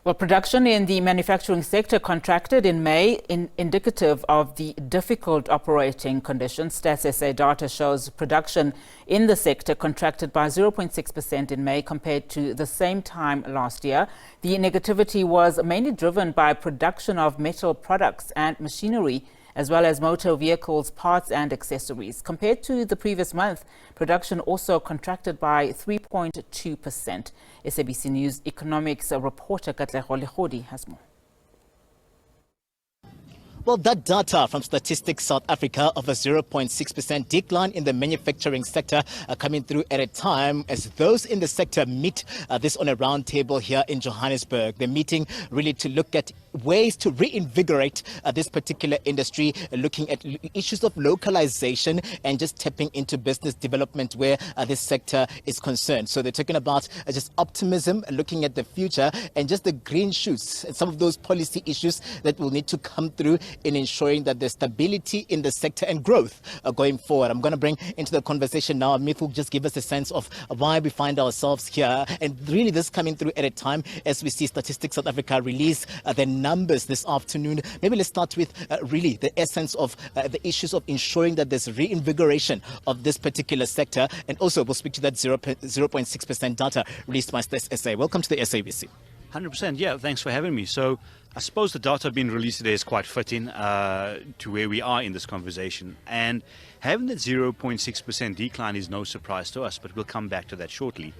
Well, production in the manufacturing sector contracted in May, indicative of the difficult operating conditions. Stats SA data shows production in the sector contracted by 0.6% in May compared to the same time last year. The negativity was mainly driven by production of metal products and machinery, as well as motor vehicles, parts and accessories. Compared to the previous month, production also contracted by 3.2%. SABC News economics reporter Katlego Legodi has more. Well, that data from Statistics South Africa of a 0.6% decline in the manufacturing sector coming through at a time as those in the sector meet this on a roundtable here in Johannesburg. They're meeting really to look at ways to reinvigorate this particular industry, looking at issues of localization and just tapping into business development where this sector is concerned. So they're talking about just optimism, looking at the future and just the green shoots and some of those policy issues that will need to come through in ensuring that there's stability in the sector and growth going forward. I'm going to bring into the conversation now Amit, who will just give us a sense of why we find ourselves here, and really this coming through at a time as we see Statistics South Africa release the numbers this afternoon. Maybe let's start with really the essence of the issues of ensuring that there's reinvigoration of this particular sector, and also we'll speak to that 0.6% data released by Stats SA. Welcome to the SABC. 100%, yeah, thanks for having me. So I suppose the data being released today is quite fitting to where we are in this conversation. And having that 0.6% decline is no surprise to us, but we'll come back to that shortly.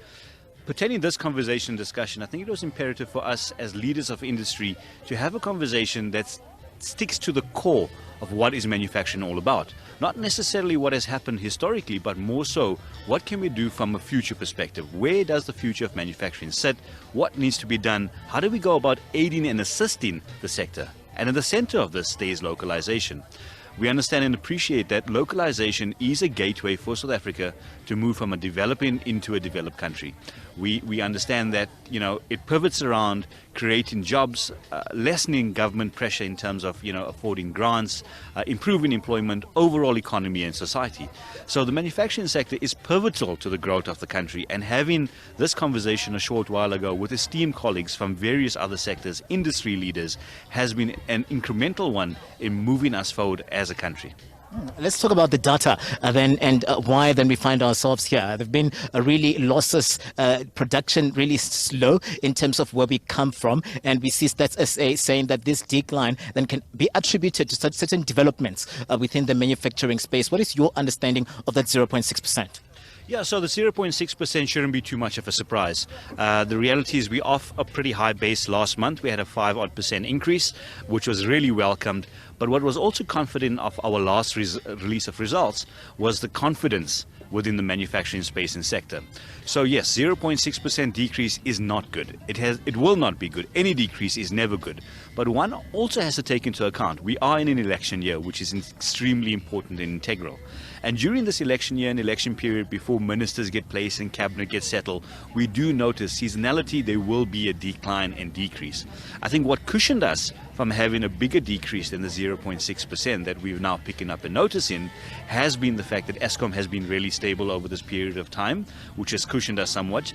Pertaining this conversation and discussion, I think it was imperative for us as leaders of industry to have a conversation that sticks to the core of what is manufacturing all about. Not necessarily what has happened historically, but more so, what can we do from a future perspective? Where does the future of manufacturing sit? What needs to be done? How do we go about aiding and assisting the sector? And in the center of this stays localization. We understand and appreciate that localization is a gateway for South Africa to move from a developing into a developed country. We understand that, it pivots around creating jobs, lessening government pressure in terms of, affording grants, improving employment, overall economy and society. So the manufacturing sector is pivotal to the growth of the country, and having this conversation a short while ago with esteemed colleagues from various other sectors, industry leaders, has been an incremental one in moving us forward as a country. Let's talk about the data then and why then we find ourselves here. There have been really losses, production really slow in terms of where we come from, and we see Stats SA saying that this decline then can be attributed to certain developments within the manufacturing space. What is your understanding of that 0.6%? Yeah, so the 0.6% shouldn't be too much of a surprise. The reality is we're off a pretty high base last month. We had a 5% increase, which was really welcomed. But what was also confident of our last release of results was the confidence within the manufacturing space and sector. So yes, 0.6% decrease is not good. It will not be good. Any decrease is never good. But one also has to take into account we are in an election year, which is extremely important and integral. And during this election year and election period, before ministers get placed and cabinet gets settled, we do notice seasonality, there will be a decline and decrease. I think what cushioned us from having a bigger decrease than the 0.6% that we're now picking up and noticing has been the fact that Eskom has been really stable over this period of time, which has cushioned us somewhat,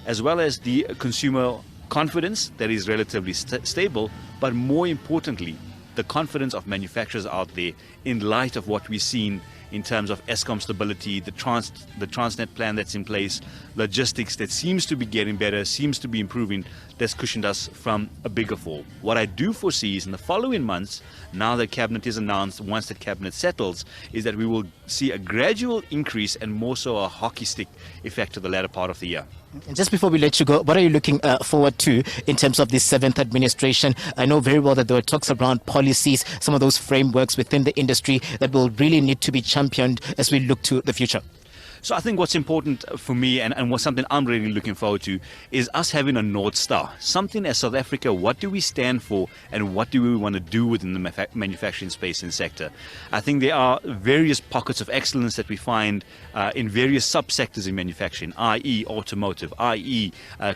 as well as the consumer confidence that is relatively stable, but more importantly, the confidence of manufacturers out there in light of what we've seen in terms of Eskom stability, the Transnet plan that's in place, logistics that seems to be getting better, seems to be improving, that's cushioned us from a bigger fall. What I do foresee is in the following months, now that cabinet is announced, once the cabinet settles, is that we will see a gradual increase and more so a hockey stick effect to the latter part of the year. And just before we let you go, what are you looking forward to in terms of this 7th administration? I know very well that there were talks around policies, some of those frameworks within the industry that will really need to be championed as we look to the future. So I think what's important for me and what's something I'm really looking forward to is us having a North Star. Something as South Africa, what do we stand for and what do we want to do within the manufacturing space and sector? I think there are various pockets of excellence that we find in various subsectors in manufacturing, i.e. automotive, i.e.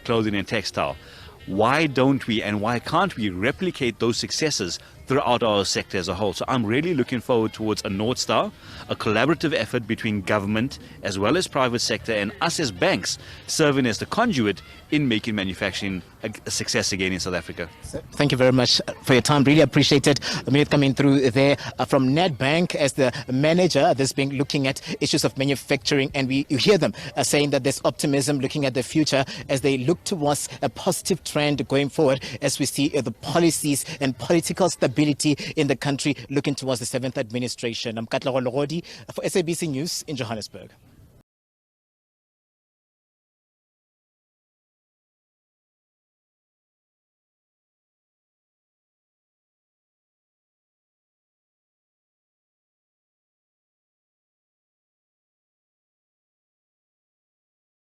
Clothing and textile. Why don't we and why can't we replicate those successes throughout our sector as a whole. So I'm really looking forward towards a North Star, a collaborative effort between government as well as private sector, and us as banks serving as the conduit in making manufacturing a success again in South Africa. So, thank you very much for your time. Really appreciate it. A minute coming through there from Nedbank as the manager. This being looking at issues of manufacturing, and you hear them saying that there's optimism looking at the future as they look towards a positive trend going forward as we see the policies and political stability in the country looking towards the 7th administration. I'm Katla Rologodi for SABC News in Johannesburg.